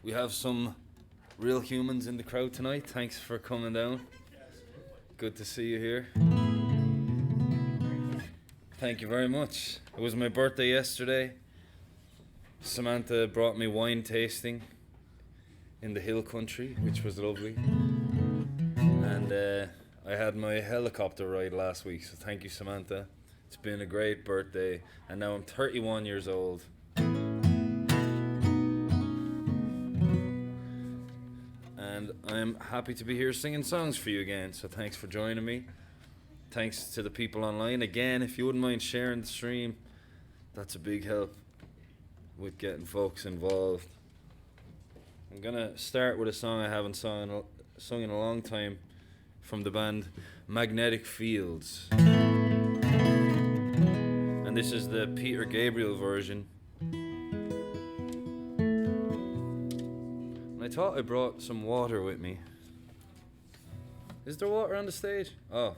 We have some real humans in the crowd tonight. Thanks for coming down. Good to see you here. Thank you very much. It was my birthday yesterday. Samantha brought me wine tasting in the hill country, which was lovely. And I had my helicopter ride last week, so thank you, Samantha. It's been a great birthday, and now I'm 31 years old. And I'm happy to be here singing songs for you again, so thanks for joining me. Thanks to the people online. Again, if you wouldn't mind sharing the stream, that's a big help with getting folks involved. I'm gonna start with a song I haven't sung in a long time from the band Magnetic Fields. And this is the Peter Gabriel version. And I thought I brought some water with me. Is there water on the stage? Oh,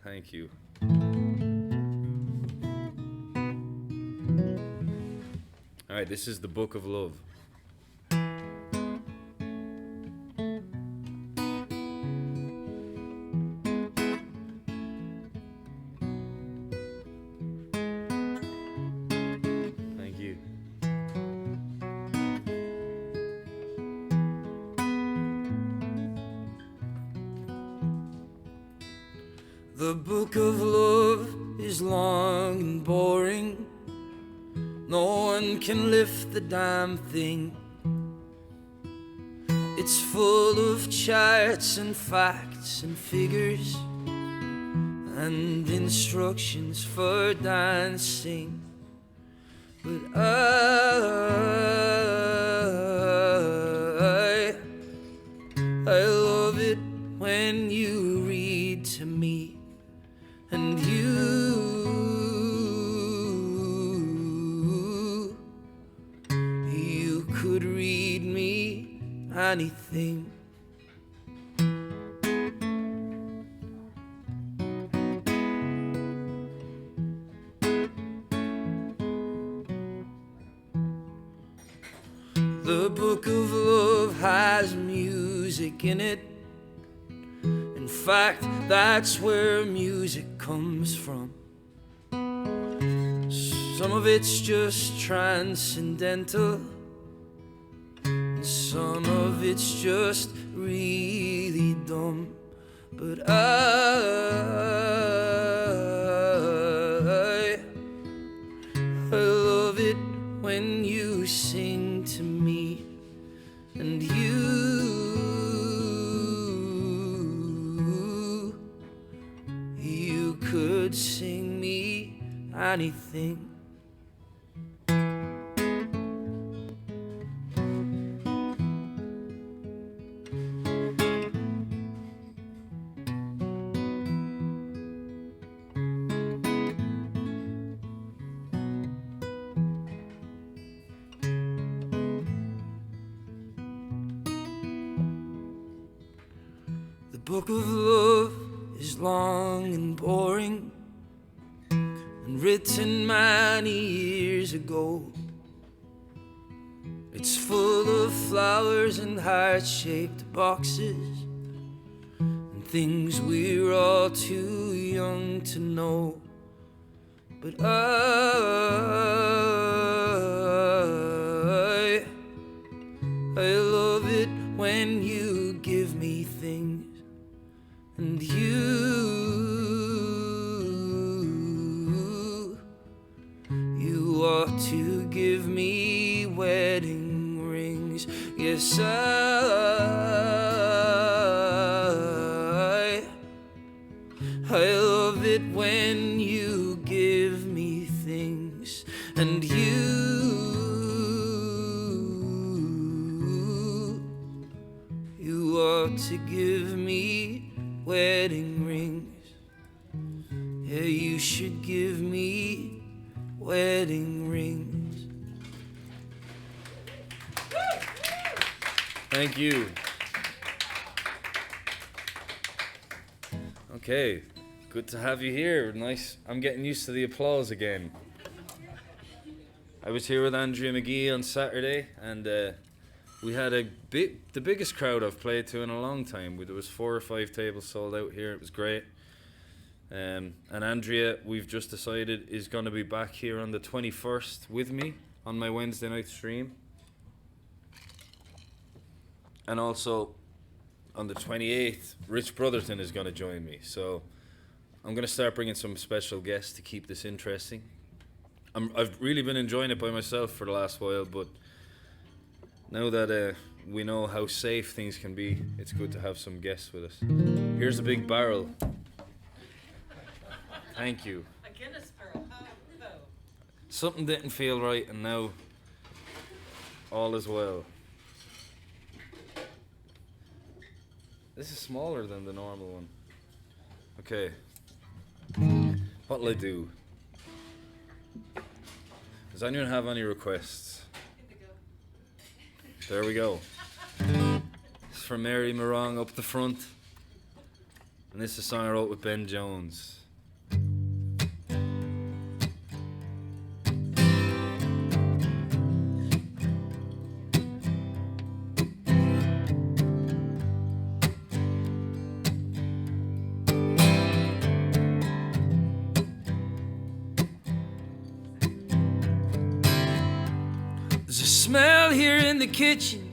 thank you. Alright, this is the Book of Love. Thank you. The book of love is long and boring. No one can lift the damn thing. It's full of charts and facts and figures and instructions for dancing. But I love it when you read to me, and you could read me anything. The book of love has music in it. In fact, that's where music comes from. Some of it's just transcendental, and some of it's just really dumb. But I love it when you sing to me, and you could sing me anything. The book of love is long and boring and written many years ago. It's full of flowers and heart-shaped boxes and things we're all too young to know. But I love it when you give me things, and you ought to give me wedding rings. Yes, I love it when you give me things, and you ought to give me wedding rings. Yeah, you should give me wedding rings. Thank you. Okay, good to have you here. Nice. I'm getting used to the applause again. I was here with Andrea McGee on Saturday, and we had the biggest crowd I've played to in a long time. There was 4 or 5 tables sold out here. It was great. And Andrea, we've just decided, is going to be back here on the 21st with me on my Wednesday night stream. And also on the 28th, Rich Brotherton is going to join me. So I'm going to start bringing some special guests to keep this interesting. I've really been enjoying it by myself for the last while, but now that we know how safe things can be, it's good to have some guests with us. Here's a big barrel. Thank you. A Guinness barrel. Something didn't feel right, and now all is well. This is smaller than the normal one. Okay. What'll I do? Does anyone have any requests? There we go. This is from Mary Morong up the front. And this is a song I wrote with Ben Jones. There's a smell here in the kitchen.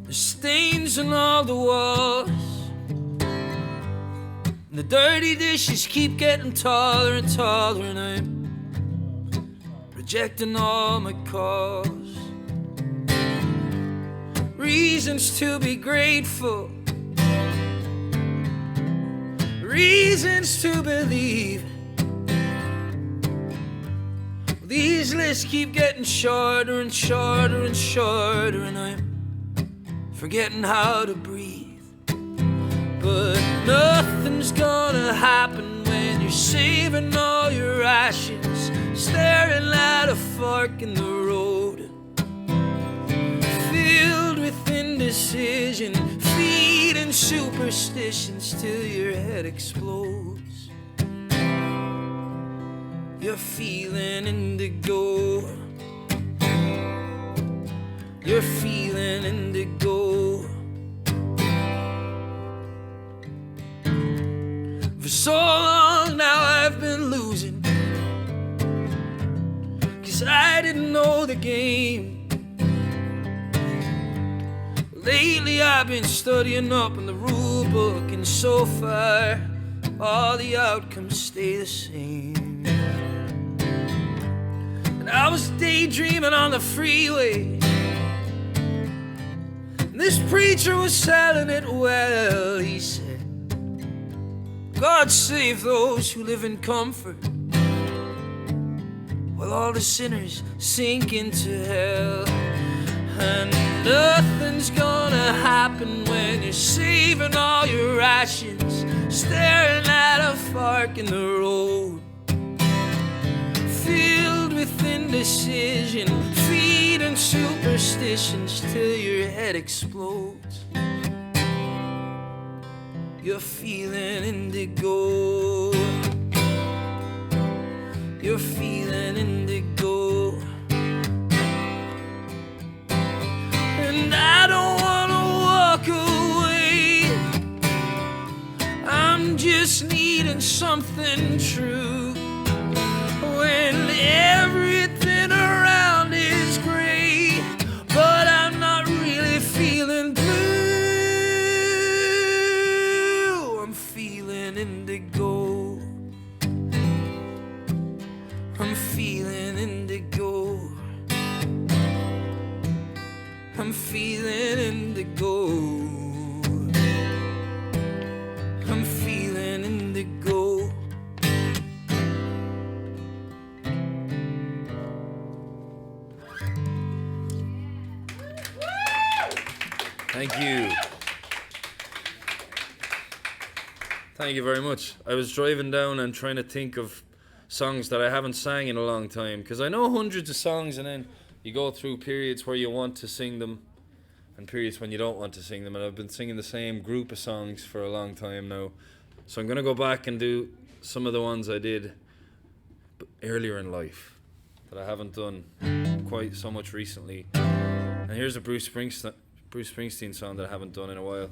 There's stains on all the walls. And the dirty dishes keep getting taller and taller, and I'm rejecting all my calls. Reasons to be grateful, reasons to believe. These lists keep getting shorter and shorter and shorter, and I'm forgetting how to breathe. But nothing's gonna happen when you're saving all your rations, staring at a fork in the road, filled with indecision, feeding superstitions till your head explodes. You're feeling indigo. You're feeling indigo. For so long now I've been losing, 'cause I didn't know the game. Lately I've been studying up on the rule book, and so far all the outcomes stay the same. I was daydreaming on the freeway, and this preacher was selling it well. He said, God save those who live in comfort, while all the sinners sink into hell. And nothing's gonna happen when you're saving all your rations, staring at a fork in the road, filled with indecision, feeding superstitions till your head explodes. You're feeling indigo. You're feeling indigo. And I don't wanna walk away. I'm just needing something true. When everything around is gray, but I'm not really feeling blue. I'm feeling indigo. I'm feeling indigo. I'm feeling indigo. I'm feeling indigo. Thank you. Thank you very much. I was driving down and trying to think of songs that I haven't sang in a long time, because I know hundreds of songs, and then you go through periods where you want to sing them and periods when you don't want to sing them, and I've been singing the same group of songs for a long time now. So I'm going to go back and do some of the ones I did earlier in life. that I haven't done quite so much recently. And here's a Bruce Springsteen song that I haven't done in a while.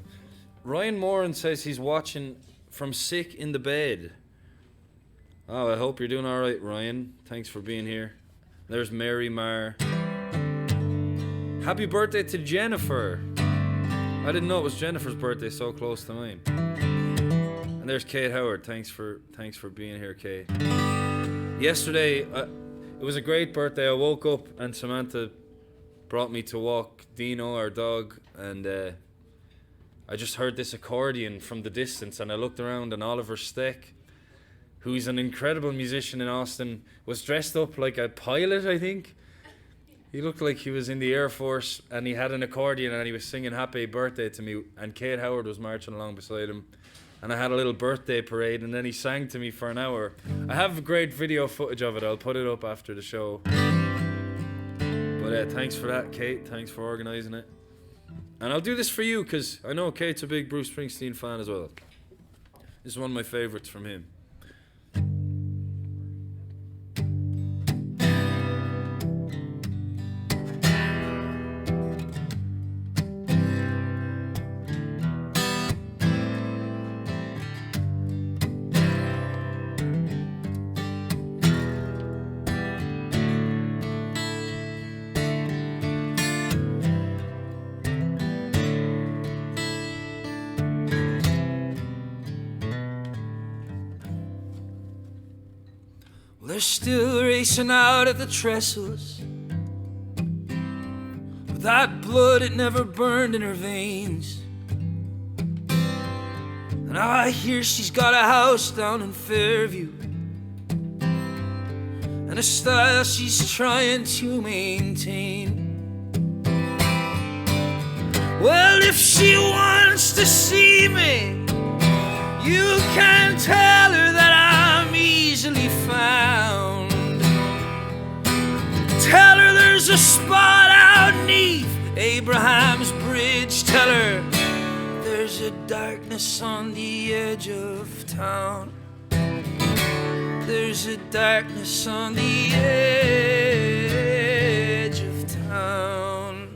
Ryan Moran says he's watching from sick in the bed. Oh, I hope you're doing all right, Ryan. Thanks for being here. There's Mary Marr. Happy birthday to Jennifer. I didn't know it was Jennifer's birthday so close to mine. And there's Kate Howard. Thanks for being here, Kate. Yesterday, it was a great birthday. I woke up and Samantha brought me to walk Dino, our dog, and I just heard this accordion from the distance, and I looked around, and Oliver Steck, who's an incredible musician in Austin, was dressed up like a pilot, I think. He looked like he was in the Air Force, and he had an accordion, and he was singing Happy Birthday to me, and Kate Howard was marching along beside him, and I had a little birthday parade, and then he sang to me for an hour. I have great video footage of it. I'll put it up after the show. But thanks for that, Kate. Thanks for organising it. And I'll do this for you, because I know Kate's a big Bruce Springsteen fan as well. This is one of my favourites from him. They're still racing out at the trestles. With that blood, it never burned in her veins. And now I hear she's got a house down in Fairview, and a style she's trying to maintain. Well, if she wants to see me, you can tell her that I'm easily found. Tell her there's a spot out neath Abraham's bridge. Tell her there's a darkness on the edge of town. There's a darkness on the edge of town.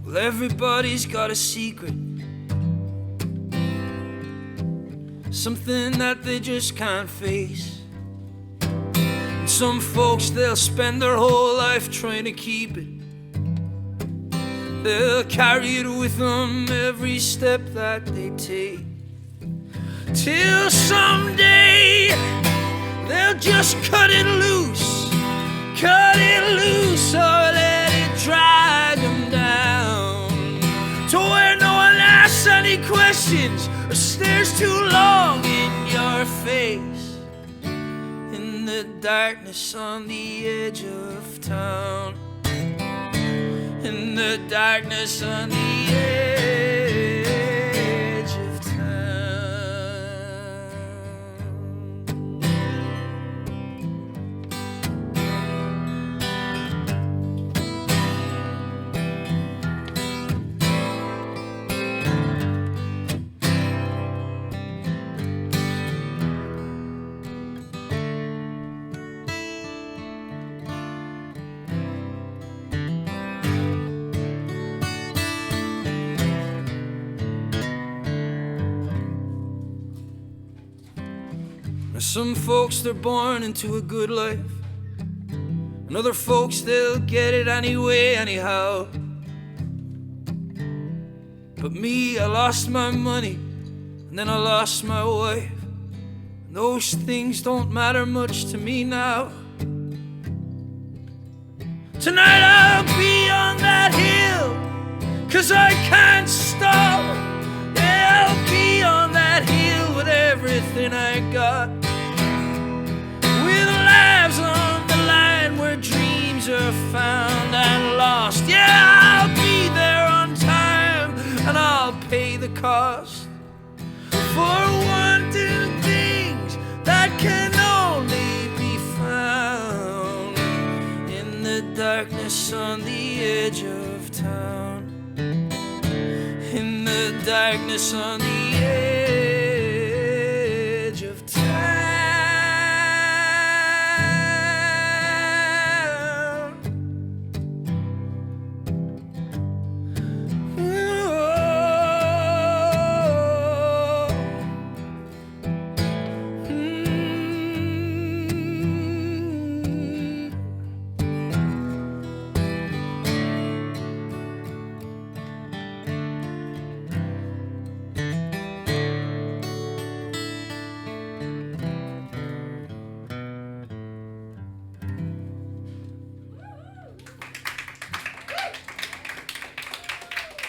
Well, everybody's got a secret, something that they just can't face. And some folks, they'll spend their whole life trying to keep it. They'll carry it with them every step that they take, till someday they'll just cut it loose or let it drag them down, to where no one asks any questions or stares too long in your face. In the darkness on the edge of town, in the darkness on the edge of town. Some folks, they're born into a good life, and other folks, they'll get it anyway, anyhow. But me, I lost my money, and then I lost my wife, and those things don't matter much to me now. Tonight I'll be on that hill, 'cause I can't stop. Yeah, I'll be on that hill with everything I got, lives on the line where dreams are found and lost. Yeah, I'll be there on time, and I'll pay the cost for wanting things that can only be found in the darkness on the edge of darkness on the edge of town.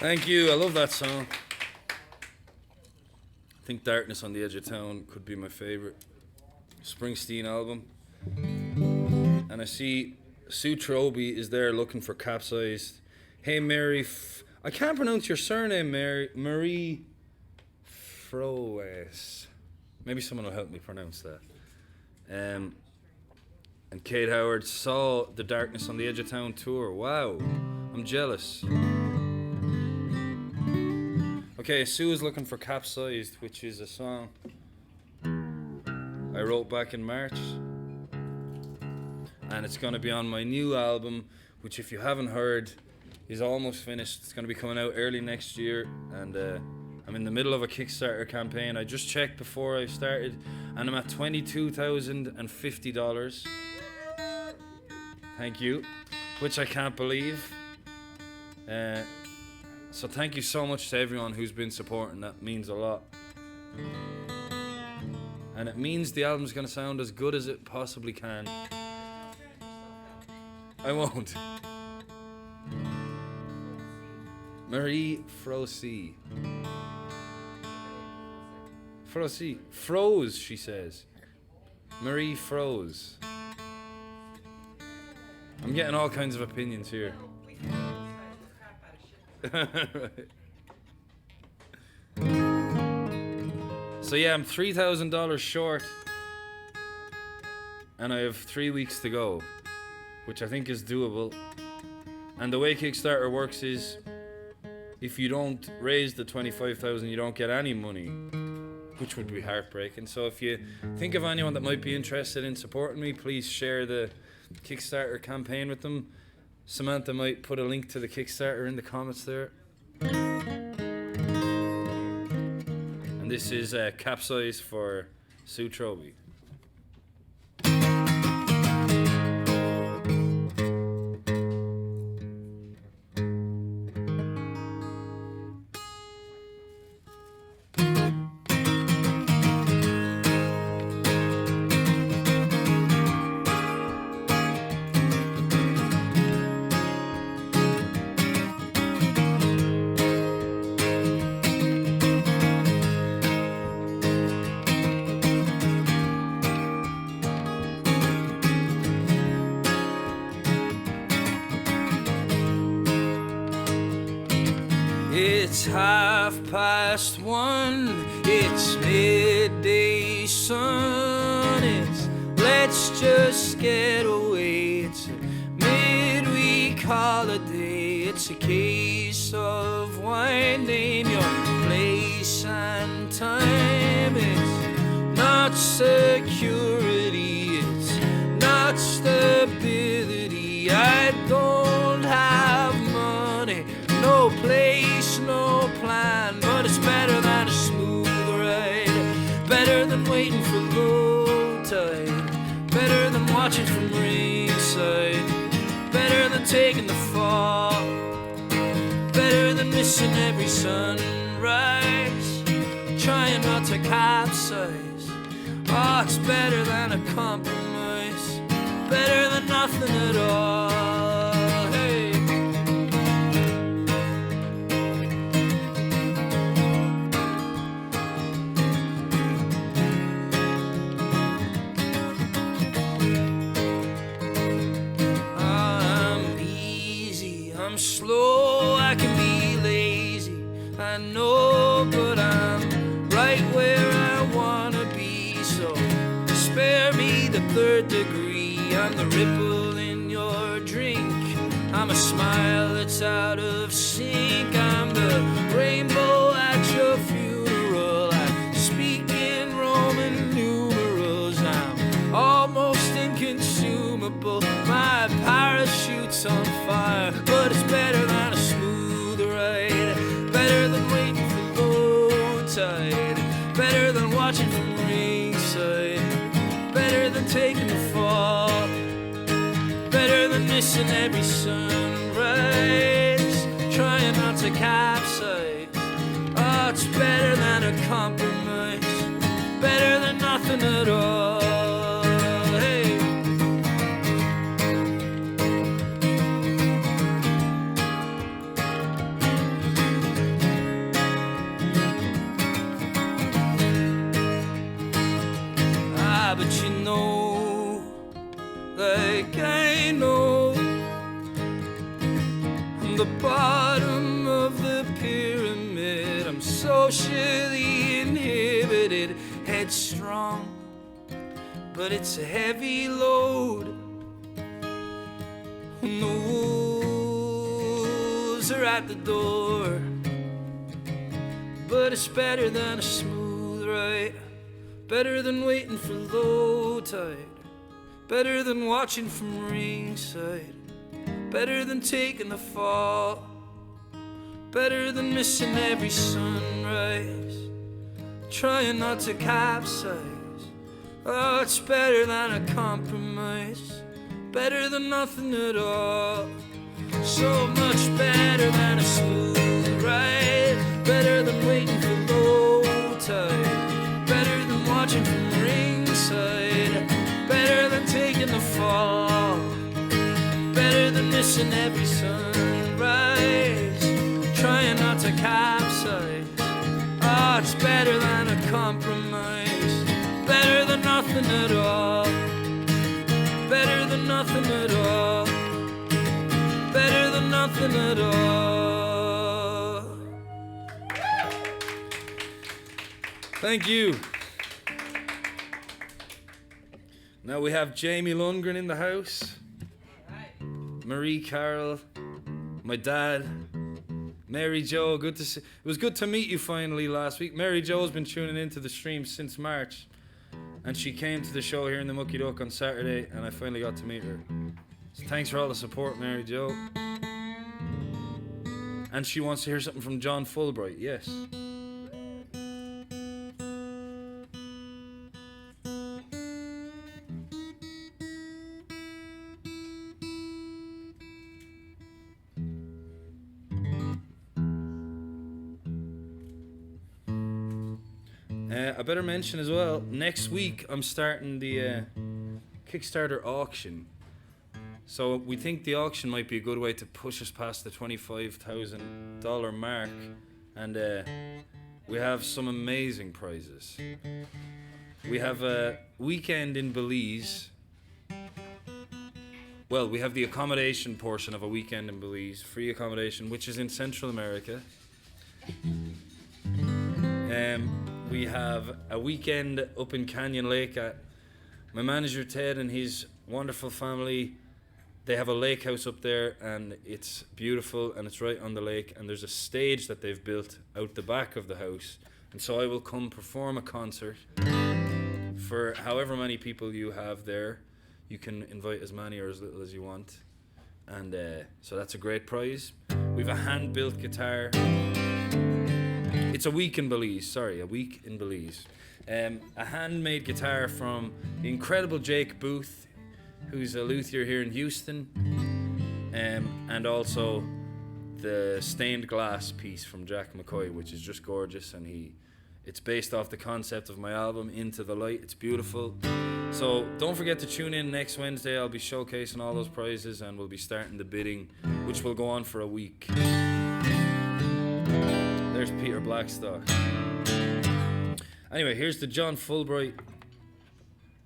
Thank you. I love that song. I think Darkness on the Edge of Town could be my favorite Springsteen album. And I see Sue Troby is there looking for Capsized. Hey, Mary. I can't pronounce your surname, Marie Froes. Maybe someone will help me pronounce that. And Kate Howard saw the Darkness on the Edge of Town tour. Wow. I'm jealous. Okay, Sue is looking for Capsized, which is a song I wrote back in March. And it's going to be on my new album, which if you haven't heard, is almost finished. It's going to be coming out early next year. And I'm in the middle of a Kickstarter campaign. I just checked before I started, and I'm at $22,050. Thank you. Which I can't believe. So thank you so much to everyone who's been supporting. That means a lot. And it means the album's going to sound as good as it possibly can. I won't. Marie Froese. Froese. Froze, she says. Marie froze. I'm getting all kinds of opinions here. So yeah, I'm $3,000 short, and I have 3 weeks to go, which I think is doable. And the way Kickstarter works is, if you don't raise the $25,000, you don't get any money, which would be heartbreaking. So if you think of anyone that might be interested in supporting me, please share the Kickstarter campaign with them. Samantha might put a link to the Kickstarter in the comments there. And this is Capsize for Sue Troby. It's 1:30, it's midday sun, it's let's just get away, it's a midweek holiday, it's a case of wine, name your place and time, it's not security, it's not stability, I don't have money, no place, no plan, but it's better than a smooth ride, better than waiting for low tide, better than watching from ringside, better than taking the fall, better than missing every sunrise, trying not to capsize. Oh, it's better than a compromise, better than nothing at all. Hey. I'm slow, I can be lazy, I know, but I'm right where I wanna be, so spare me the third degree. I'm the ripple in your drink, I'm a smile that's out of sync, I'm the rainbow at your feet. side. Better than watching from ringside. Better than taking the fall. Better than missing every sunrise. Trying not to capsize. Oh, it's better than a compromise. Better than nothing at all. Hey. But you know, like I know, I'm the bottom of the pyramid. I'm socially inhibited, headstrong, but it's a heavy load. And the wolves are at the door, but it's better than a smooth ride. Better than waiting for low tide. Better than watching from ringside. Better than taking the fall. Better than missing every sunrise. Trying not to capsize. Oh, it's better than a compromise. Better than nothing at all. So much better than a smooth ride. Better than waiting for low tide. Better than watching from ringside. Better than taking the fall. Better than missing every sunrise. Trying not to capsize. Oh, it's better than a compromise. Better than nothing at all. Better than nothing at all. Better than nothing at all. Thank you. Now we have Jamie Lundgren in the house. Marie Carroll, my dad, Mary Jo. Good to see. It was good to meet you finally last week. Mary Jo's been tuning into the stream since March, and she came to the show here in the Mucky Duck on Saturday, and I finally got to meet her. So thanks for all the support, Mary Jo. And she wants to hear something from John Fulbright. Yes. I better mention as well, next week I'm starting the Kickstarter auction. So we think the auction might be a good way to push us past the $25,000 mark. And we have some amazing prizes. We have a weekend in Belize. Well, we have the accommodation portion of a weekend in Belize, free accommodation, which is in Central America. We have a weekend up in Canyon Lake at my manager Ted and his wonderful family. They have a lake house up there, and it's beautiful, and it's right on the lake, and there's a stage that they've built out the back of the house, and so I will come perform a concert for however many people you have there. You can invite as many or as little as you want, and so that's a great prize. We have a hand-built guitar. It's a week in Belize, a week in Belize. A handmade guitar from the incredible Jake Booth, who's a luthier here in Houston, and also the stained glass piece from Jack McCoy, which is just gorgeous, and it's based off the concept of my album Into the Light. It's beautiful. So don't forget to tune in next Wednesday. I'll be showcasing all those prizes, and we'll be starting the bidding, which will go on for a week. There's Peter Blackstock. Anyway, here's the John Fulbright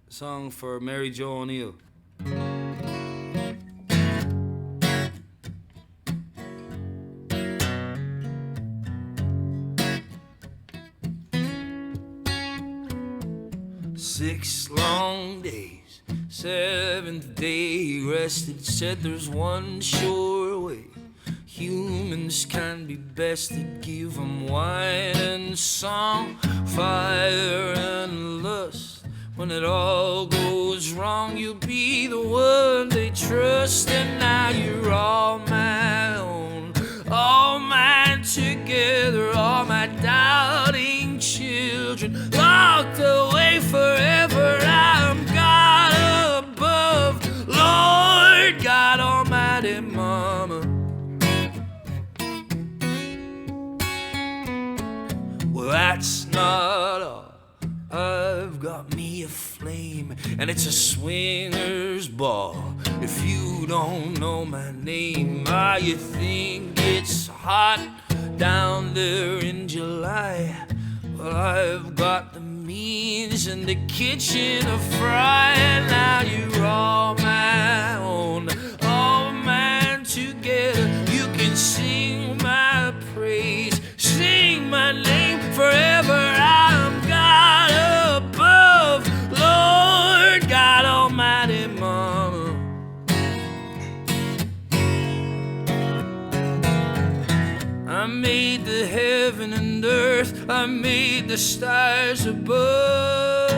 song for Mary Jo O'Neill. Six long days, seventh day rested, said there's one sure way humans can be bested. Give 'em wine and song, fire and lust. When it all goes wrong, you'll be the one they trust. And now you're all my own, all mine together, all my doubting children. children locked away forever. I'm God above, Lord God Almighty, Mama. Well, that's not all. I've got me a flame, and it's a swinger's ball. If you don't know my name, you think it's hot down there in July. Well, I've got the means in the kitchen of frying. Now you're all my own, all mine together. You can sing my praise, sing my name forever. I'm God above, Lord God Almighty, Mama. I made the heaven and earth, I made the stars above.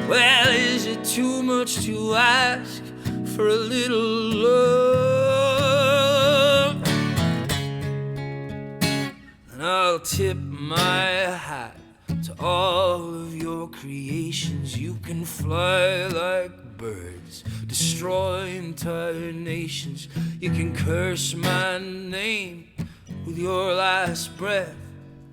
Well, is it too much to ask for a little love? And I'll tip my hat to all of your creations. You can fly like birds, destroy entire nations. You can curse my name with your last breath.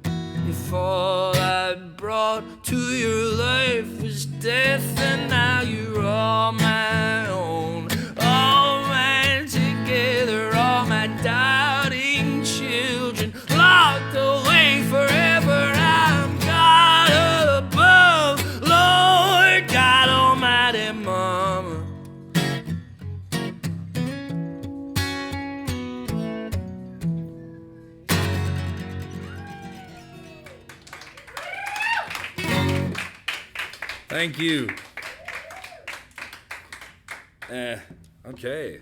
If all I brought to your life was death, and now you're all my own, all mine together, all my doubting children locked away forever. I'm God above, Lord God Almighty, Mama. Thank you. Okay.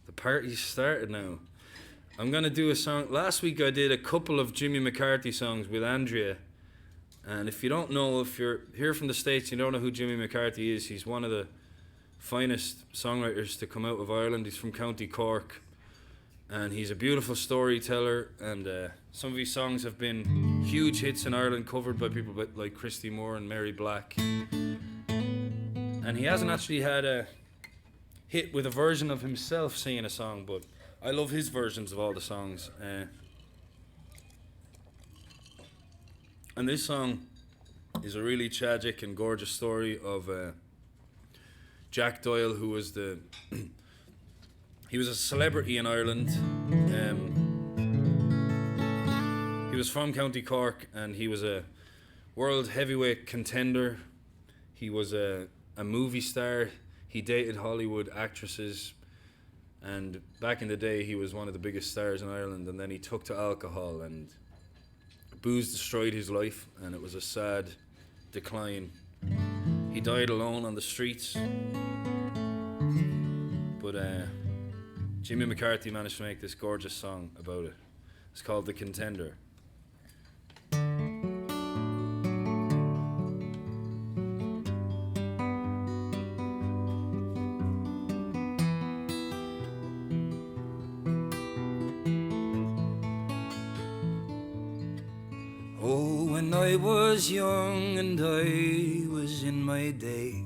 The party's started now. I'm going to do a song. Last week I did a couple of Jimmy McCarthy songs with Andrea. And if you don't know, if you're here from the States, you don't know who Jimmy McCarthy is. He's one of the finest songwriters to come out of Ireland. He's from County Cork. And he's a beautiful storyteller. And some of his songs have been huge hits in Ireland, covered by people like Christy Moore and Mary Black. And he hasn't actually had a hit with a version of himself singing a song, but I love his versions of all the songs. And this song is a really tragic and gorgeous story of Jack Doyle, who was he was a celebrity in Ireland. He was from County Cork, and he was a world heavyweight contender. He was a movie star. He dated Hollywood actresses, and back in the day he was one of the biggest stars in Ireland. And then he took to alcohol, and booze destroyed his life, and it was a sad decline. He died alone on the streets, but Jimmy McCarthy managed to make this gorgeous song about it. It's called The Contender. Oh, when I was young and I was in my day,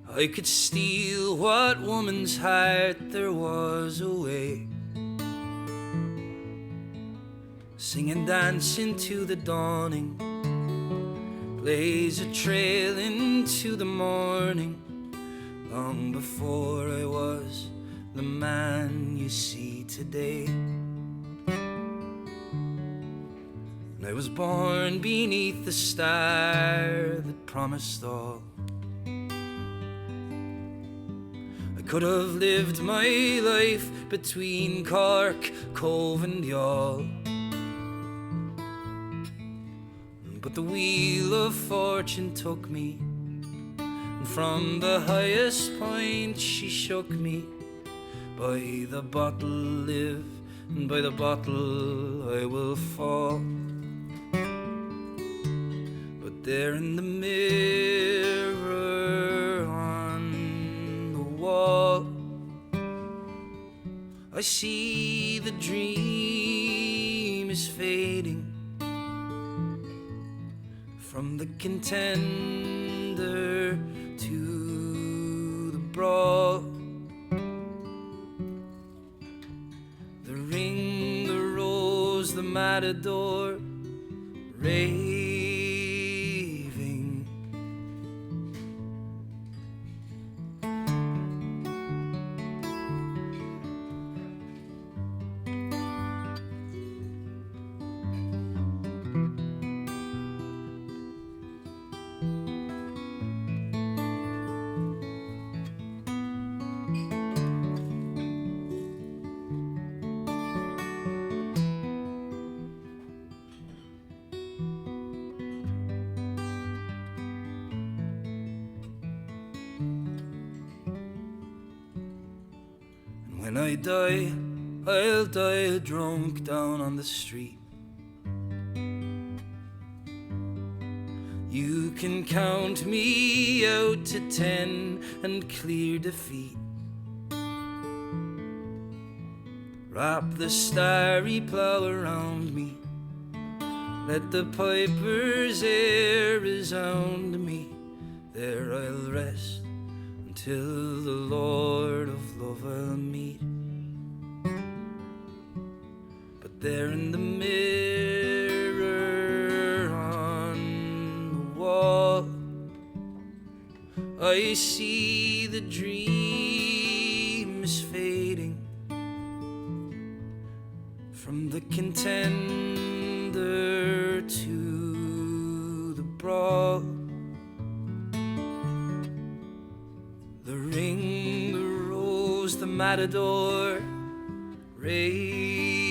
I could steal what woman's heart there was away. Sing and dance into the dawning, blaze a trail into the morning, long before I was the man you see today. And I was born beneath the star that promised all. Could have lived my life between Cork, Cove and Youghal, but the wheel of fortune took me, and from the highest point she shook me. By the bottle live, and by the bottle I will fall. But there in the mirror on the wall, I see the dream is fading from the contender to the brawl. The ring, the rose, the matador raving. When I die, I'll die drunk down on the street. You can count me out to 10 and clear defeat. Wrap the starry plough around me. Let the piper's air resound me. There I'll rest until the Lord of love I'll meet. But there in the mirror on the wall, I see the dream is fading from the contender to the brawl. The ring, the rose, the matador raving.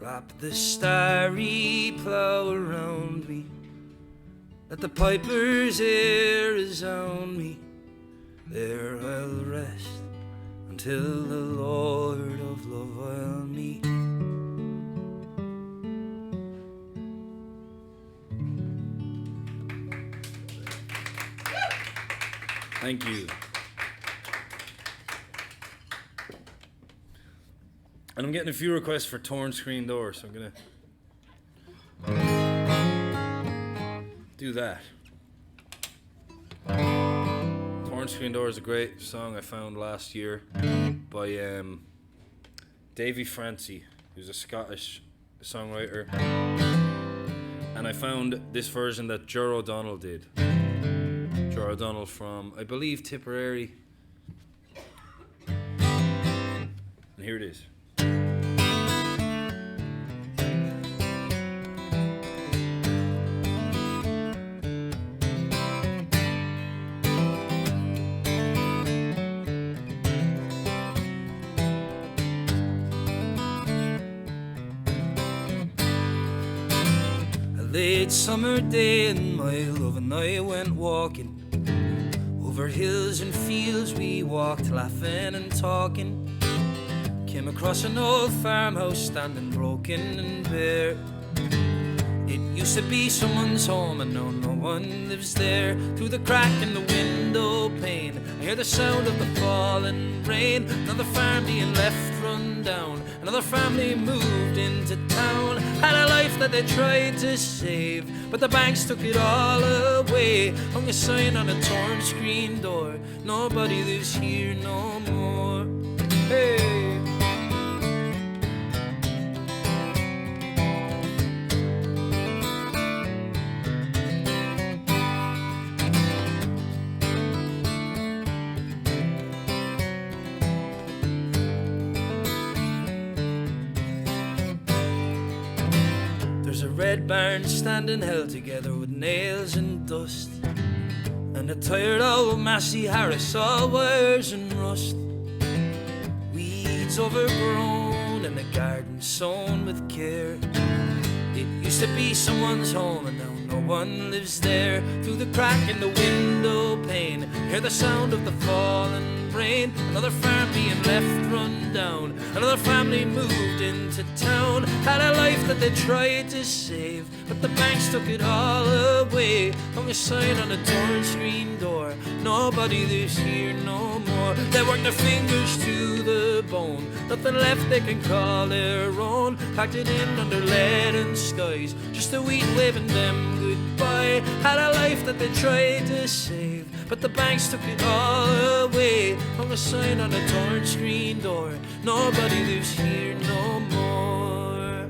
Wrap the starry plough around me. Let the piper's air resound me. There I'll rest until the Lord of love I'll meet. Thank you. And I'm getting a few requests for Torn Screen Door, so I'm gonna do that. Torn Screen Door is a great song I found last year by Davy Francie, who's a Scottish songwriter. And I found this version that Jer O'Donnell did. Jer O'Donnell from, I believe, Tipperary. And here it is. Late summer day and my love and I went walking. Over hills and fields we walked, laughing and talking. Came across an old farmhouse standing broken and bare. It used to be someone's home and now no one lives there. Through the crack in the window pane I hear the sound of the falling rain. Another farm being left run down. Another family moved into town. Had a life that they tried to save, but the banks took it all away. Hung a sign on a torn screen door. Nobody lives here no more. Hey. Red barn standing held together with nails and dust, and a tired old Massey Harris, all wires and rust. Weeds overgrown and a garden sown with care. It used to be someone's home and now no one lives there. Through the crack in the window pane, hear the sound of the falling rain. Another farm being left run down, another family moved into town. Had a life that they tried to save, but the banks took it all away. Hung a sign on a torn screen door, nobody lives here no more. They work their fingers to the bone, nothing left they can call their own. Packed it in under leaden skies, just a wheat waving them goodbye. Had a life that they tried to save, but the banks took it all away. Hung a sign on a torn screen door, nobody lives here no more.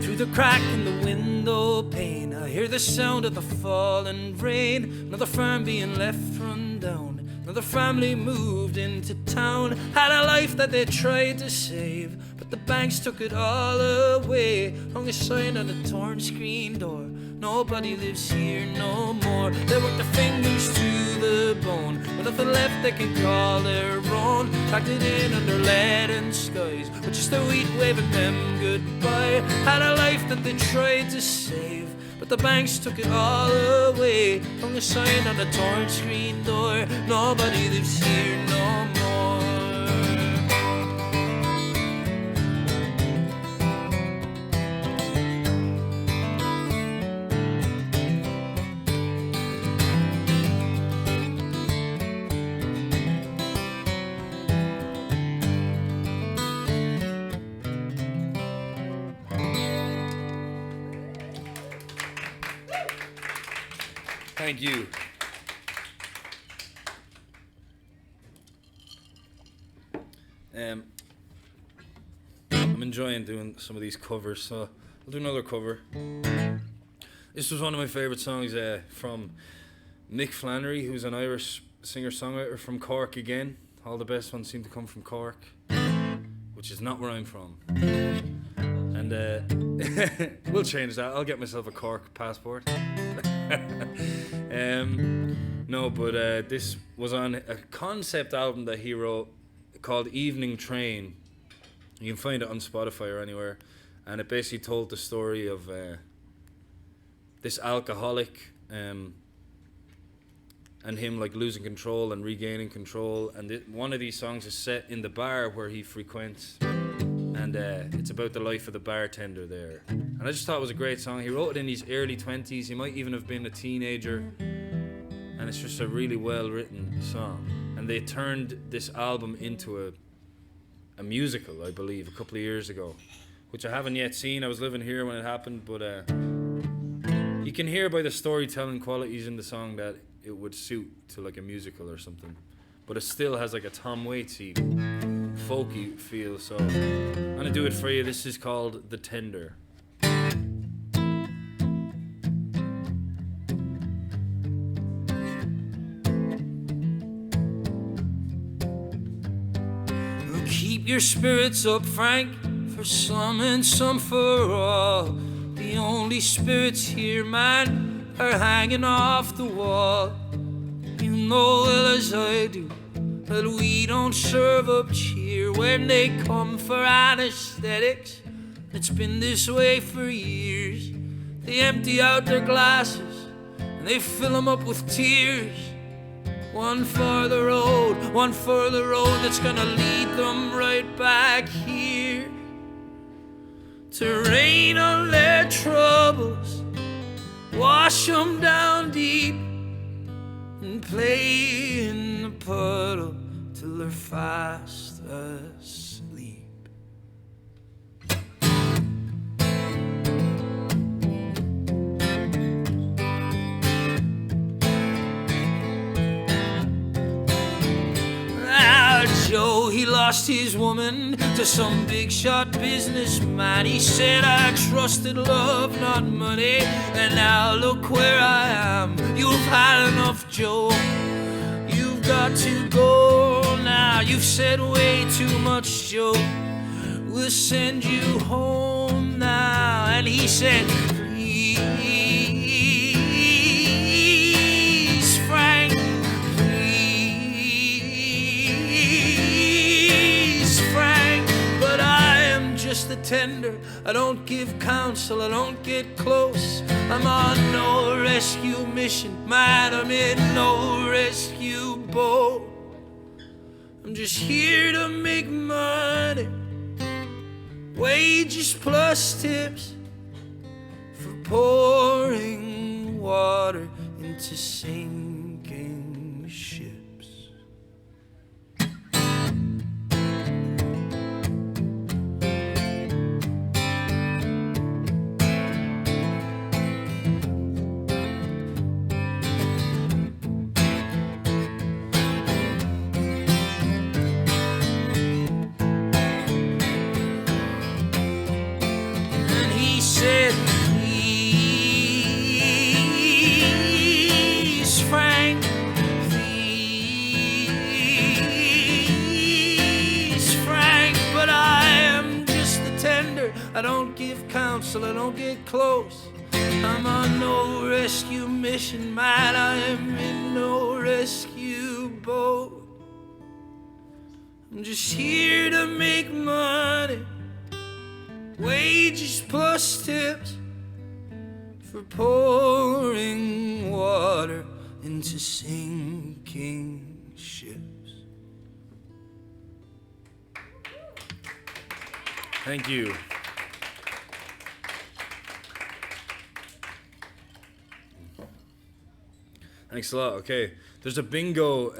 Through the crack in the window pane, I hear the sound of the falling rain. Another farm being left run down, another family moved into town. Had a life that they tried to save, but the banks took it all away. Hung a sign on a torn screen door, nobody lives here no more. They work their fingers to the bone, but nothing left they can call their own. Packed it in under leaden skies, with just a wheat waving them goodbye. Had a life that they tried to save, but the banks took it all away. Hung a sign on a torn screen door, nobody lives here no more. Thank you. I'm enjoying doing some of these covers, so I'll do another cover. This was one of my favourite songs from Mick Flannery, who's an Irish singer-songwriter from Cork again. All the best ones seem to come from Cork, which is not where I'm from. And we'll change that. I'll get myself a Cork passport. This was on a concept album that he wrote called Evening Train. You can find it on Spotify or anywhere, and it basically told the story of this alcoholic and him like losing control and regaining control. And one of these songs is set in the bar where he frequents, and it's about the life of the bartender there. And I just thought it was a great song. He wrote it in his early 20s. He might even have been a teenager. And it's just a really well-written song. And they turned this album into a musical, I believe, a couple of years ago, which I haven't yet seen. I was living here when it happened, but you can hear by the storytelling qualities in the song that it would suit to like a musical or something. But it still has like a Tom Waitsy folky feel, so I'm gonna do it for you. This is called The Tender. Keep your spirits up, Frank, for some and some for all. The only spirits here, man, are hanging off the wall. You know well as I do that we don't serve up cheer when they come for anesthetics. It's been this way for years. They empty out their glasses and they fill them up with tears. One for the road that's gonna lead them right back here to rain on their troubles, wash them down deep, and play in the puddle till they're fast asleep. Joe, he lost his woman to some big shot businessman. He said, I trusted love, not money, and now look where I am. You've had enough, Joe. You've got to go now. You've said way too much, Joe. We'll send you home him now. And he said, please, Frank, please, Frank, but I am just a tender. I don't give counsel, I don't get close. I'm on no rescue mission, man, I'm in no rescue boat. I'm just here to make money, wages plus tips, for pouring water into sinking ships. I don't give counsel, I don't get close. I'm on no rescue mission, man, I am in no rescue boat. I'm just here to make money, wages plus tips, for pouring water into sinking ships. Thank you. Thanks a lot. Okay, there's bingo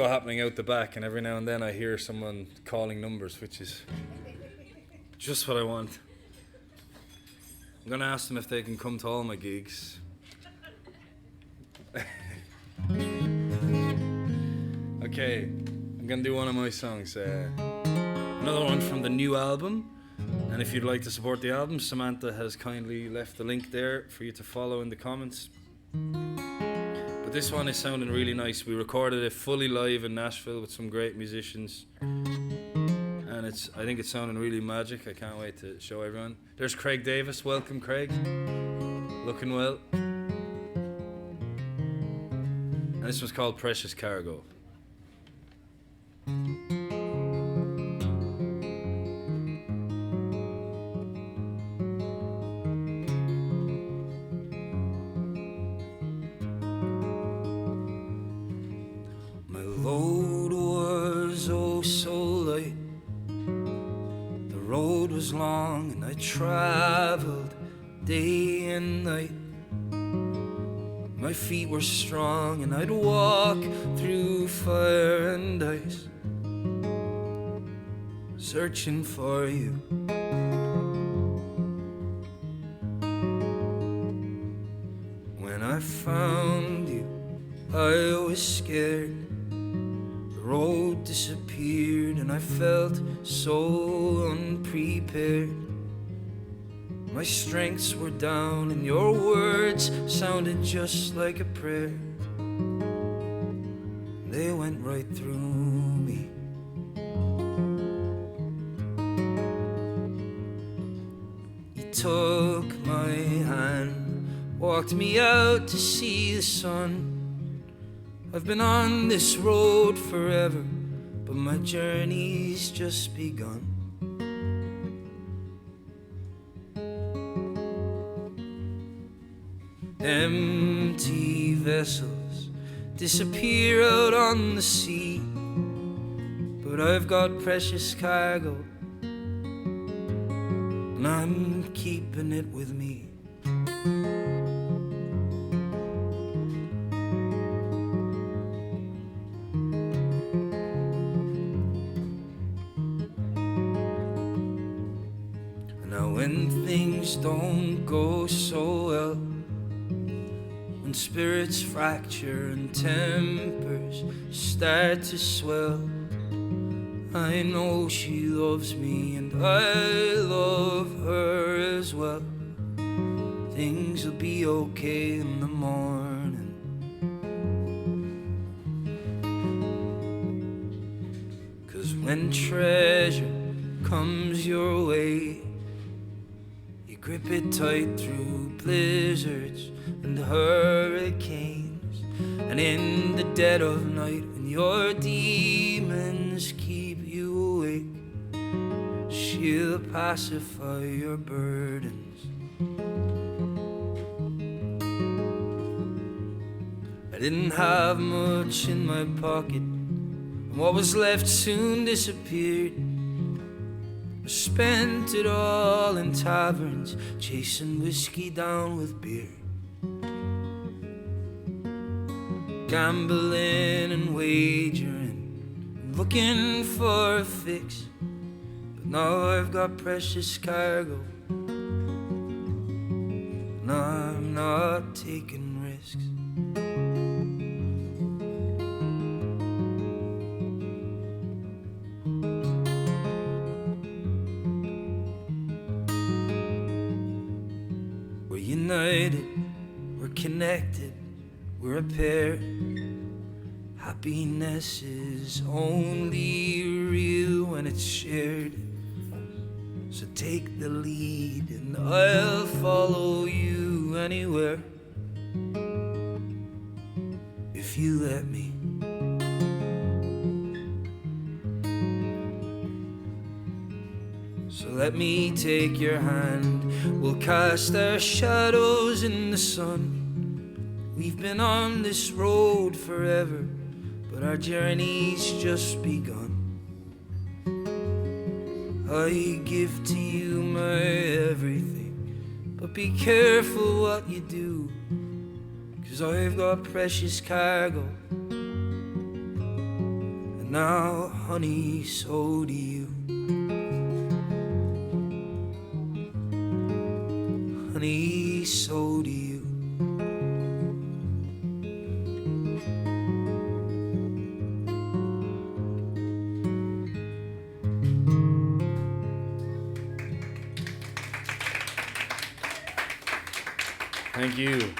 happening out the back, and every now and then I hear someone calling numbers, which is just what I want. I'm gonna ask them if they can come to all my gigs. Okay, I'm gonna do one of my songs. Another one from the new album. And if you'd like to support the album, Samantha has kindly left the link there for you to follow in the comments. But this one is sounding really nice. We recorded it fully live in Nashville with some great musicians, and I think it's sounding really magic. I can't wait to show everyone. There's Craig Davis. Welcome, Craig. Looking well. And this one's called Precious Cargo. Long, and I traveled day and night. My feet were strong, and I'd walk through fire and ice, searching for you. When I found you, I was scared. The road disappeared, and I felt so unprepared. My strengths were down, and your words sounded just like a prayer. They went right through me. You took my hand, walked me out to see the sun. I've been on this road forever, but my journey's just begun. Empty vessels disappear out on the sea, but I've got precious cargo, and I'm keeping it with me. When things don't go so well, when spirits fracture and tempers start to swell, I know she loves me and I love her as well. Things will be okay in the morning. When treasure comes your way, grip it tight through blizzards and hurricanes. And in the dead of night, when your demons keep you awake, she'll pacify your burdens. I didn't have much in my pocket, and what was left soon disappeared. I spent it all in taverns, chasing whiskey down with beer, gambling and wagering, looking for a fix. But now I've got precious cargo, and I'm not taking risks. We're united, we're connected, we're a pair. Happiness is only real when it's shared. So take the lead and I'll follow you anywhere, if you let me. So let me take your hand, we'll cast our shadows in the sun. We've been on this road forever, but our journey's just begun. I give to you my everything, but be careful what you do, 'cause I've got precious cargo, and now, honey, so do you. Honey, so do you. Thank you.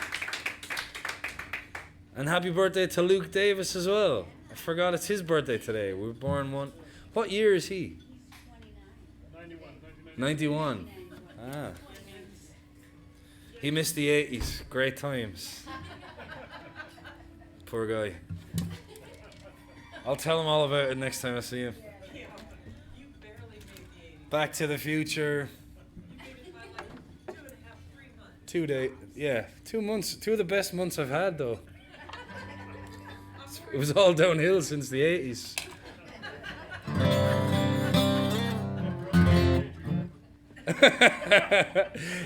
And happy birthday to Luke Davis as well. I forgot it's his birthday today. We were born one. What year is he? 91. Ah. He missed the 80s. Great times. Poor guy. I'll tell him all about it next time I see him. Back to the Future. 2 days. Yeah, 2 months. 2 of the best months I've had, though. It was all downhill since the 80s.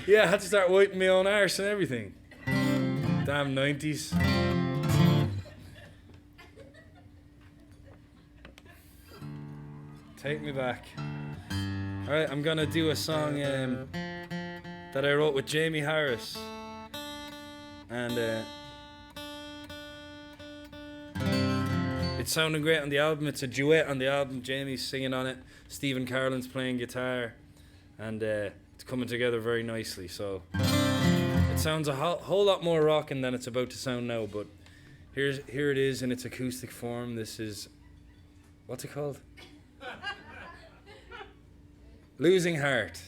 Yeah, I had to start wiping my own arse and everything. Damn 90s. Take me back. Alright, I'm gonna do a song that I wrote with Jamie Harris. And it's sounding great on the album. It's a duet on the album. Jamie's singing on it. Stephen Carlin's playing guitar. And it's coming together very nicely. So it sounds a whole lot more rocking than it's about to sound now. But here it is in its acoustic form. This is, what's it called? Losing Heart.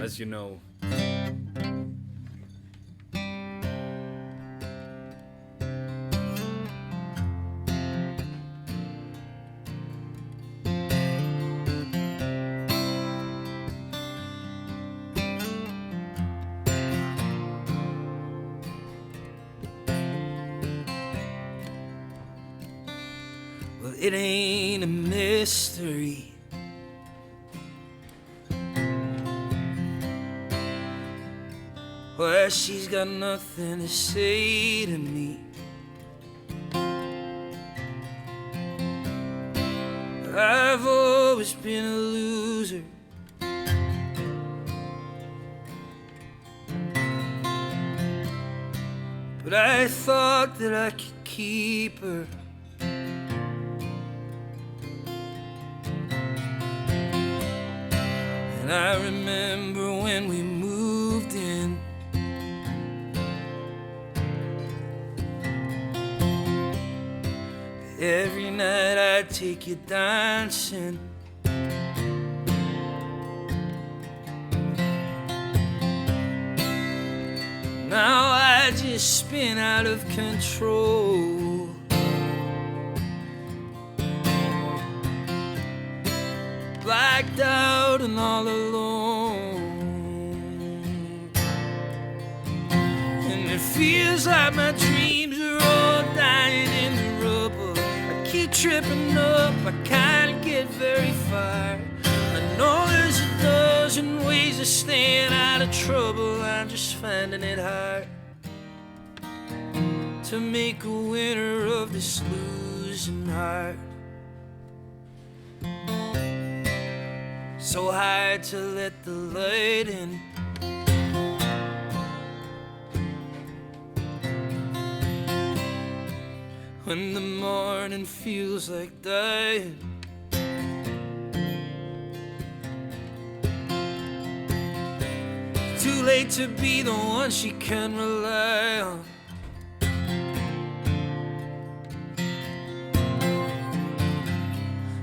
As you know. Well, it ain't a mystery. Why she's got nothing to say to me. I've always been a loser. But I thought that I could keep her. And I remember when we moved in. Every night I'd take you dancing. I just spin out of control. Blacked out and all alone. And it feels like my dreams are all dying in the rubble. I keep tripping up, I can't get very far. I know there's a dozen ways of staying out of trouble. I'm just finding it hard to make a winner of this losing heart. So hard to let the light in. When the morning feels like dying. Too late to be the one she can rely on.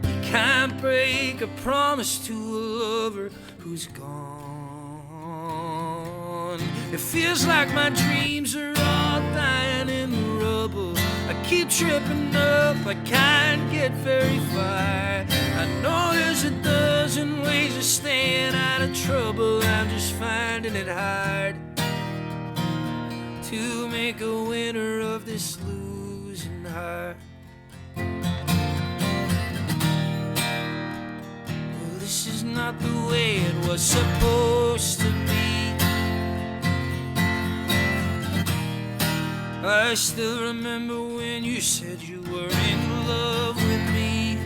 You can't break a promise to a lover who's gone. It feels like my dreams are all dying in the rubble. I keep tripping up, I can't get very far. I know there's a dozen ways of staying out of trouble. I'm just finding it hard to make a winner of this losing heart. Well, this is not the way it was supposed to be. I still remember when you said you were in love with me.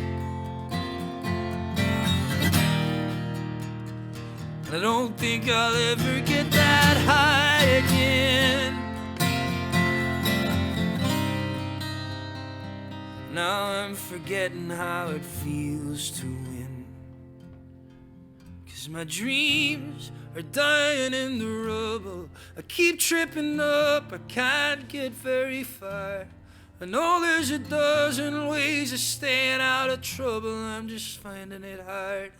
I don't think I'll ever get that high again. Now I'm forgetting how it feels to win. 'Cause my dreams are dying in the rubble. I keep tripping up, I can't get very far. I know there's a dozen ways of staying out of trouble. I'm just finding it hard.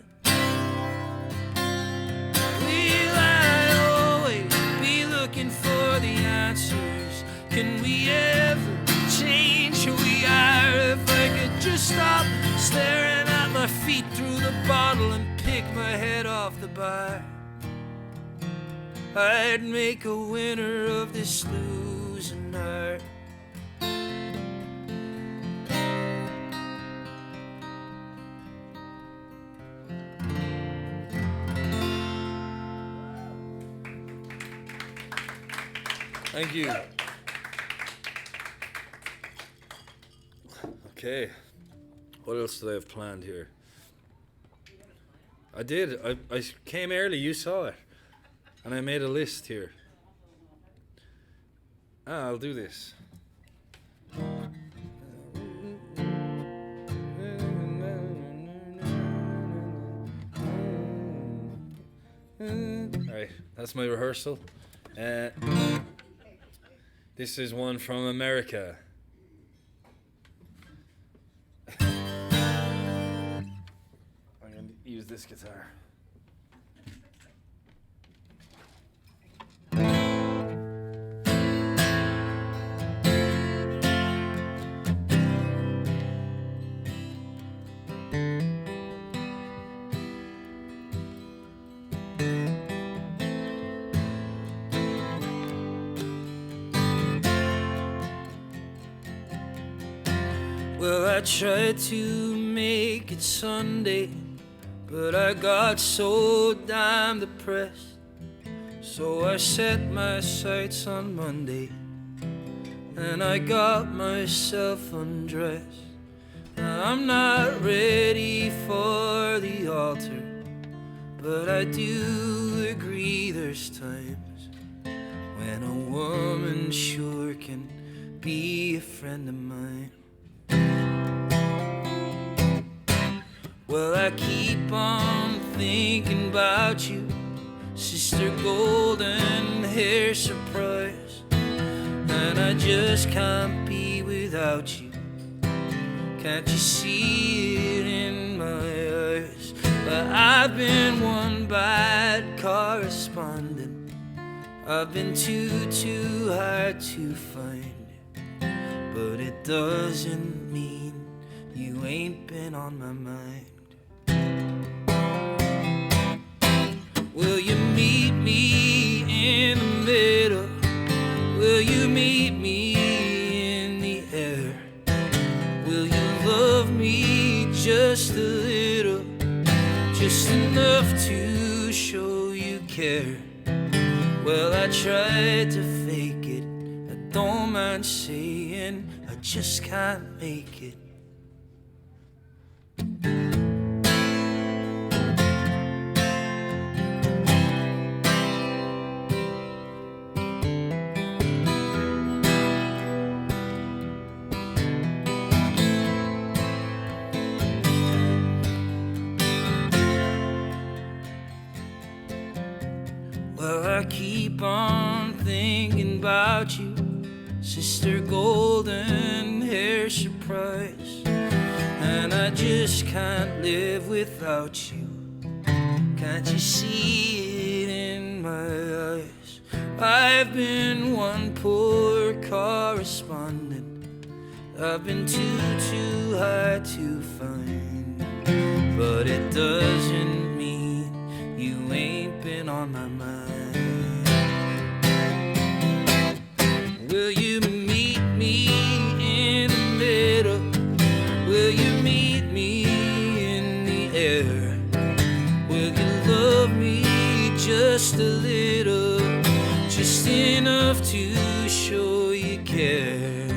Will I always be looking for the answers? Can we ever change who we are? If I could just stop staring at my feet through the bottle and pick my head off the bar, I'd make a winner of this losing heart. Thank you. Okay. What else did I have planned here? I did. I came early. You saw it. And I made a list here. I'll do this. Alright, that's my rehearsal. This is one from America. I'm going to use this guitar. Well, I tried to make it Sunday, but I got so damn depressed. So I set my sights on Monday, and I got myself undressed. Now, I'm not ready for the altar, but I do agree there's times when a woman sure can be a friend of mine. Well, I keep on thinking about you, Sister Golden Hair Surprise, and I just can't be without you. Can't you see it in my eyes? But I've been one bad correspondent. I've been too hard to find, but it doesn't mean you ain't been on my mind. Will you meet me in the middle? Will you meet me in the air? Will you love me just a little, just enough to show you care? Well, I tried to fake it, I don't mind saying I just can't make it. Well, I keep on thinking about you, Sister Golden Hair Surprise, and I just can't live without you. Can't you see it in my eyes? I've been one poor correspondent, I've been too hard to find, but it doesn't mean you ain't been on my mind. Will you meet me in the middle? Will you meet me in the air? Will you love me just a little, just enough to show you care?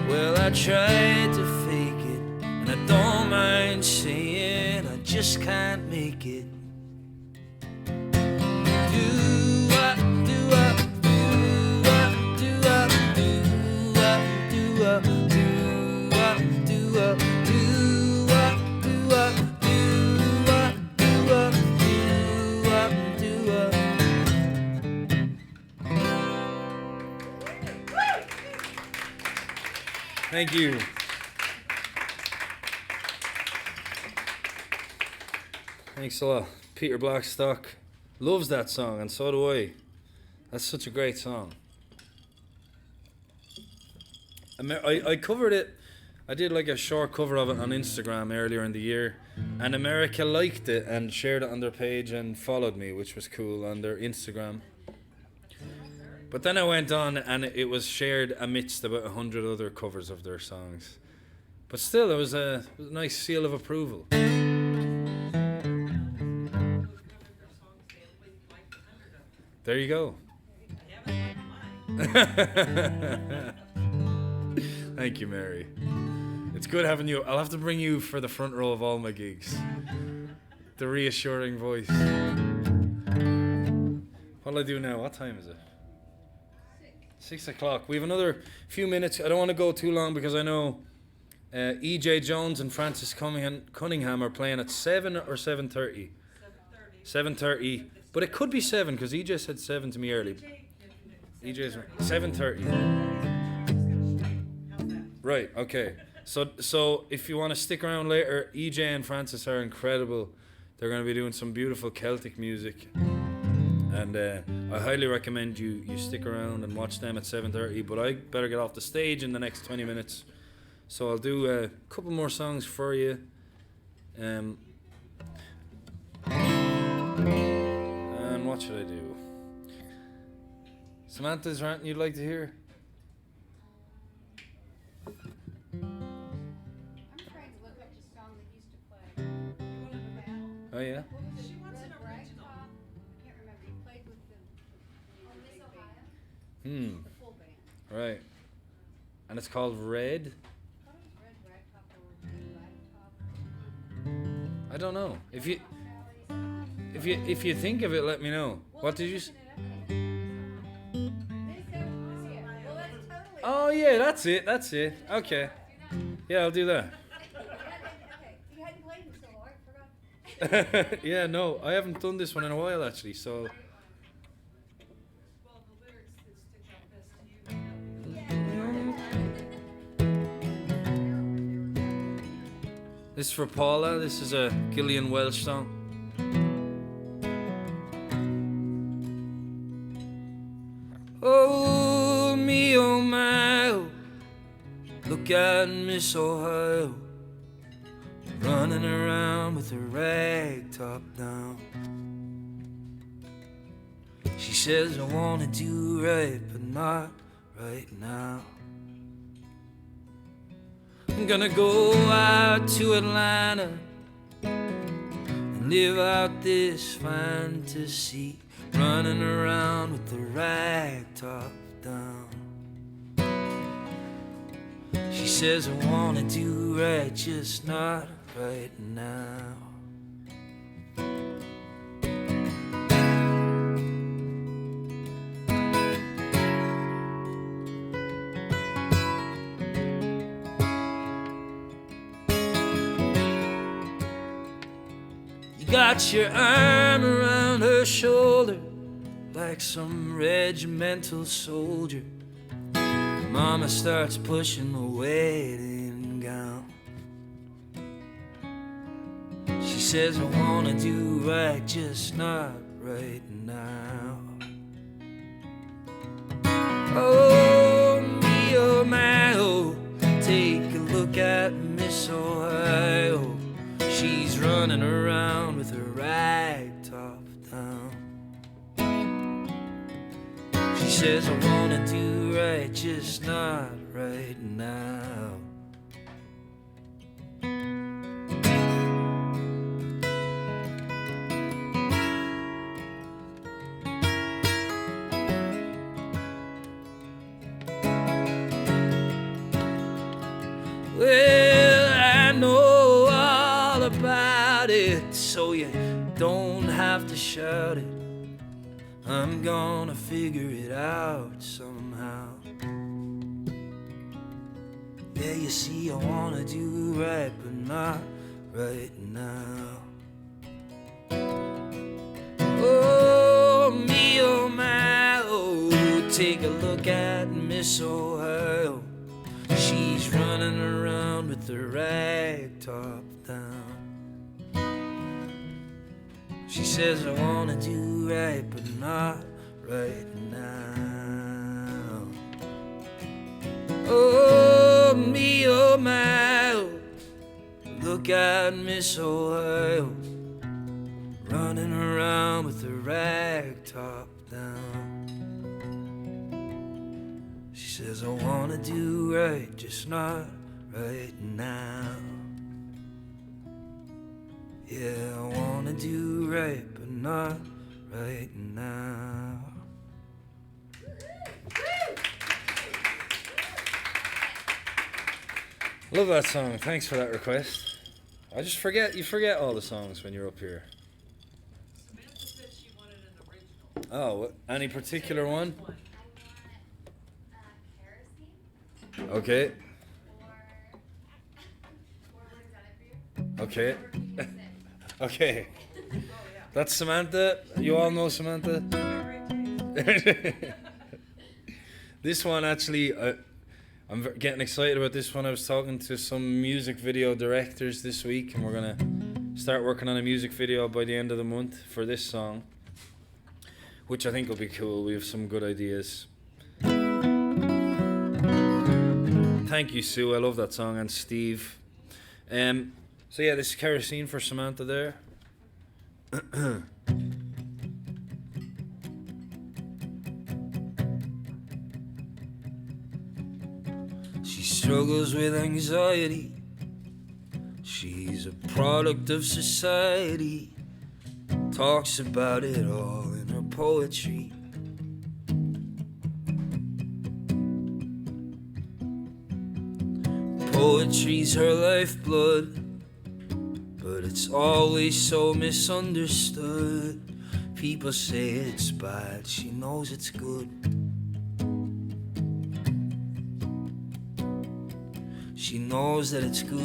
Well, I tried to fake it, and I don't mind saying I just can't make it. Thank you. Thanks a lot. Peter Blackstock loves that song, and so do I. That's such a great song. I covered it. I did like a short cover of it on Instagram earlier in the year, and America liked it and shared it on their page and followed me, which was cool, on their Instagram. But then I went on and it was shared amidst about 100 other covers of their songs. But still, it was a nice seal of approval. There you go. Thank you, Mary. It's good having you. I'll have to bring you for the front row of all my gigs. The reassuring voice. What'll I do now? What time is it? 6 o'clock. We have another few minutes. I don't want to go too long because I know E.J. Jones and Francis Cunningham are playing at 7 or 7:30. 7:30. But it could be 7 because EJ said 7 to me early. EJ's right. 7:30. Right, okay. So if you want to stick around later, EJ and Francis are incredible. They're going to be doing some beautiful Celtic music. And I highly recommend you stick around and watch them at 7:30. But I better get off the stage in the next 20 minutes. So I'll do a couple more songs for you. And what should I do? Samantha, is there anything you'd like to hear? I'm trying to look up the song that used to play. Oh, yeah? What was it? She wants an original. I can't remember. He played with the Miss Ohio. The full band. Right. And it's called Red? I thought it was Red Ragtop or Blue Ragtop. I don't know. If you think of it, let me know. What did you say? Oh yeah, that's it. Okay. Yeah, I'll do that. Okay, you hadn't played in so long, I forgot. Yeah, no, I haven't done this one in a while actually, so. Well, the lyrics that stick out best to you. This is for Paula. This is a Gillian Welsh song. at Miss Ohio, running around with her rag top down. She says I wanna do right, but not right now. I'm gonna go out to Atlanta and live out this fantasy, running around with the rag top down. She says I wanna do right, just not right now. You got your arm around her shoulder like some regimental soldier. Mama starts pushing the wedding gown. She says I wanna do right, just not right now. Oh, me, oh, my, oh, take a look at Miss Ohio. She's running around with her rag top down. She says I wanna do right, just not right now. Well, I know all about it, so you don't have to shout it. I'm gonna figure it out somehow. Yeah, you see, I wanna do right, but not right now. Oh, me, oh, my, oh, take a look at Miss Ohio. She's running around with the rag top down. She says I wanna do right, but not right now. Oh, me, oh, my, oh, look at Miss Ohio, running around with the rag top down. She says I wanna do right, just not right now. Yeah, I wanna do right, but not right now. Love that song. Thanks for that request. You forget all the songs when you're up here. Samantha said she wanted an original. Oh, any particular one? I want kerosene Okay. or what is that for you? Okay. Or keep it sick. Okay. Oh, yeah. That's Samantha. You all know Samantha? This one actually, I'm getting excited about this one. I was talking to some music video directors this week, and we're gonna start working on a music video by the end of the month for this song, which I think will be cool. We have some good ideas. Thank you, Sue. I love that song, and Steve. So yeah, this is kerosene for Samantha there. She struggles with anxiety. She's a product of society. Talks about it all in her poetry. Poetry's her lifeblood, but it's always so misunderstood. People say it's bad, she knows it's good. She knows that it's good.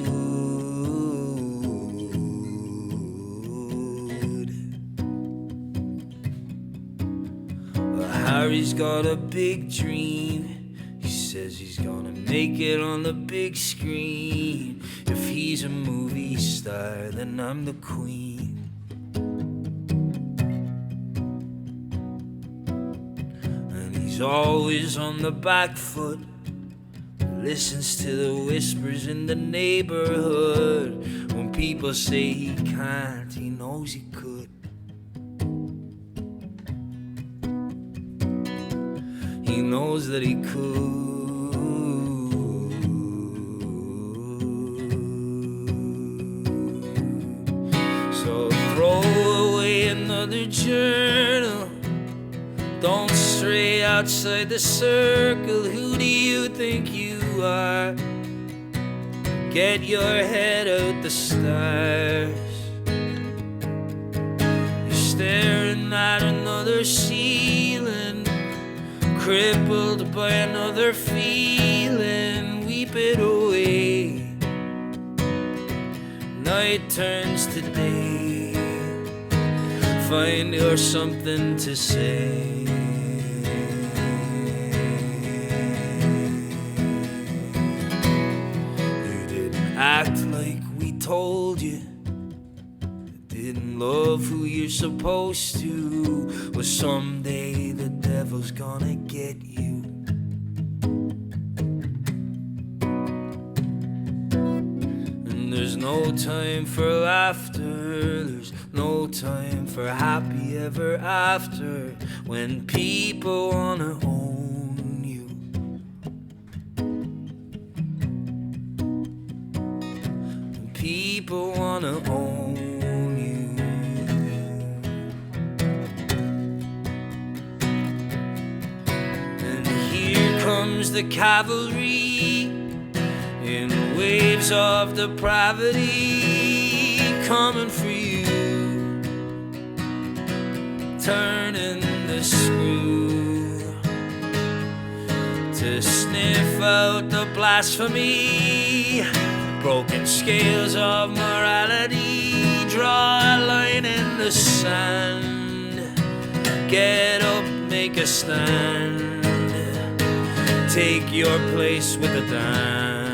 Well, Harry's got a big dream. He says he's gonna make it on the big screen. If he's a movie star, then I'm the queen. And he's always on the back foot, listens to the whispers in the neighborhood. When people say he can't, he knows he could. He knows that he could. So throw away another journal. Don't stray outside the circle. Who do you think you are? Get your head out the stars. You're staring at another ceiling, crippled by another feeling. Weep it away. Night turns to day. Find your something to say. You didn't act like we told you. Didn't love who you're supposed to. Well, someday the devil's gonna get you. And there's no time for laughter. There's no time for happy ever after. When people wanna own you. When people wanna own you. And here comes the cavalry in waves of depravity, coming for you, turning the screw to sniff out the blasphemy, broken scales of morality. Draw a line in the sand, get up, make a stand, take your place with the dance.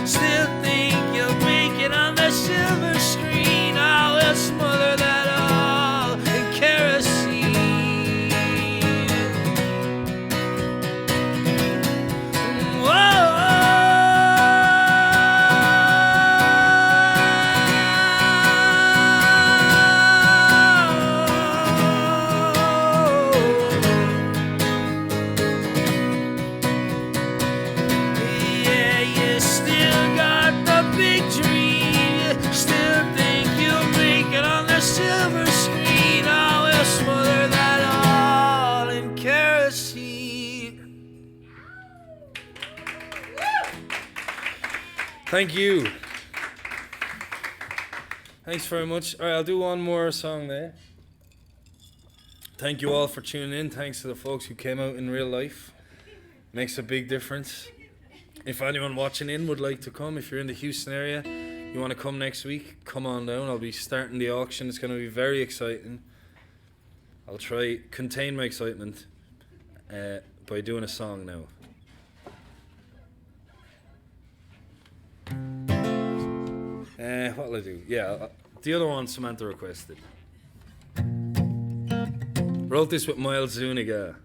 Still think you'll make it on the silver screen. I will smother that all in kerosene. Whoa. Silver screen, I will smother that all in kerosene. Thank you. Thanks very much. All right, I'll do one more song there. Thank you all for tuning in. Thanks to the folks who came out in real life. Makes a big difference. If anyone watching in would like to come, if you're in the Houston area, you want to come next week, come on down. I'll be starting the auction. It's going to be very exciting. I'll try contain my excitement by doing a song now. What'll I do? Yeah, the other one Samantha requested. Wrote this with Miles Zuniga,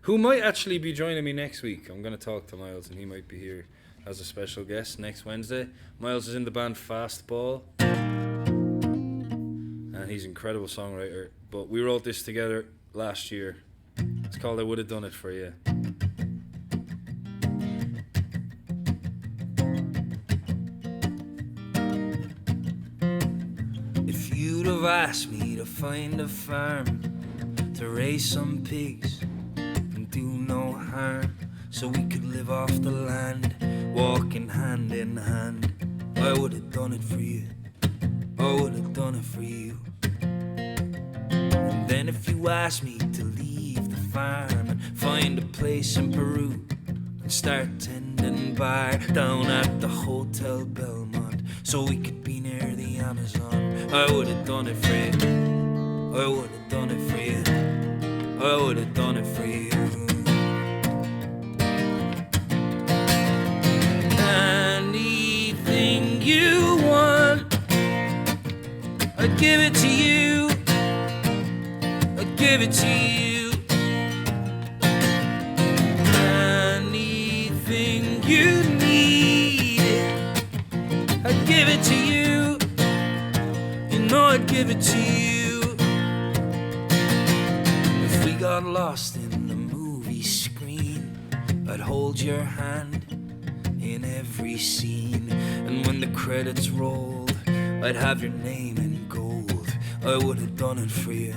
who might actually be joining me next week. I'm going to talk to Miles and he might be here as a special guest next Wednesday. Miles is in the band Fastball, and he's an incredible songwriter. But we wrote this together last year. It's called I Would Have Done It For You. If you'd have asked me to find a farm, to raise some pigs and do no harm, so we could live off the land, walking hand in hand, I would have done it for you. I would have done it for you. And then if you asked me to leave the farm and find a place in Peru and start tending bar down at the Hotel Belmont, so we could be near the Amazon, I would have done it for you. I would have done it for you. I would have done it for you. Anything you want, I give it to you. I'd give it to you. Anything you need, I'd give it to you. You know I'd give it to you. If we got lost in the movie screen, I'd hold your hand in every scene. And when the credits rolled, I'd have your name in gold. I would have done it for you.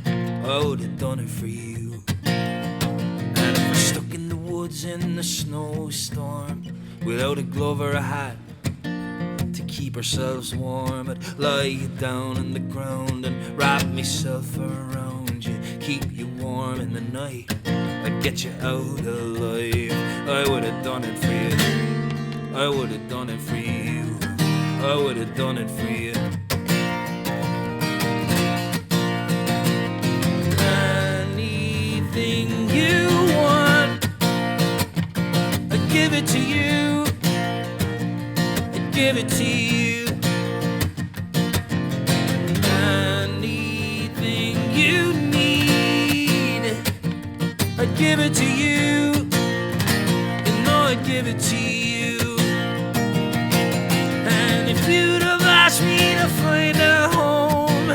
I would have done it for you. And if we're stuck in the woods in the snowstorm, without a glove or a hat to keep ourselves warm, I'd lie you down on the ground and wrap myself around you, keep you warm in the night. I'd get you out alive. I would have done it for you. I would have done it for you. I would have done it for you. Anything you want, I'd give it to you. I'd give it to you. Anything you need, I'd give it to you. You know I'd give it to you. If you'd have asked me to find a home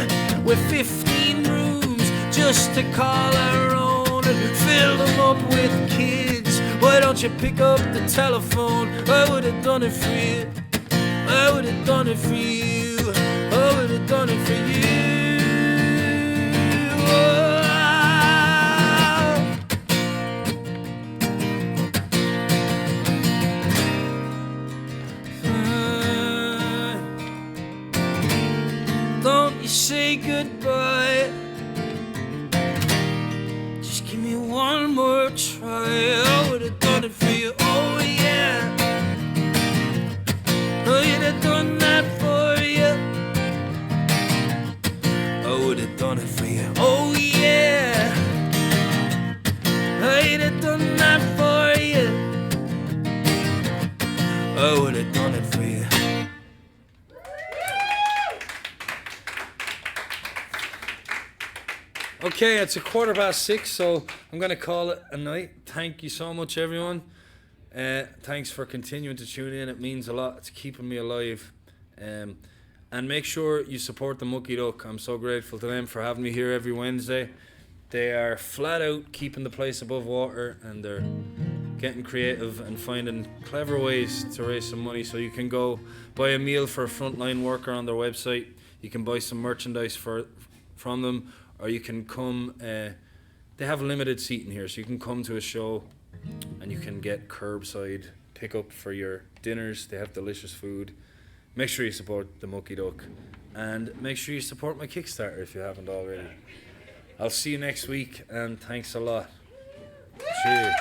with 15 rooms just to call our own and fill them up with kids, why don't you pick up the telephone? I would have done it for you. I would have done it for you. I would have done it for you. Oh. Don't you say goodbye. Just give me one more try. I would have done it for you. Oh yeah. I'd have done that for you. I would have done it for you. Oh yeah. I'd have done that for you. I would have done it for you. Okay, it's 6:15, so I'm going to call it a night. Thank you so much, everyone. Thanks for continuing to tune in. It means a lot. It's keeping me alive. And make sure you support the Mucky Duck. I'm so grateful to them for having me here every Wednesday. They are flat out keeping the place above water, and they're getting creative and finding clever ways to raise some money. So you can go buy a meal for a frontline worker on their website. You can buy some merchandise from them. Or you can come, they have limited seating here, so you can come to a show and you can get curbside pickup for your dinners. They have delicious food. Make sure you support the Mucky Duck, and make sure you support my Kickstarter if you haven't already. I'll see you next week, and thanks a lot. Cheers.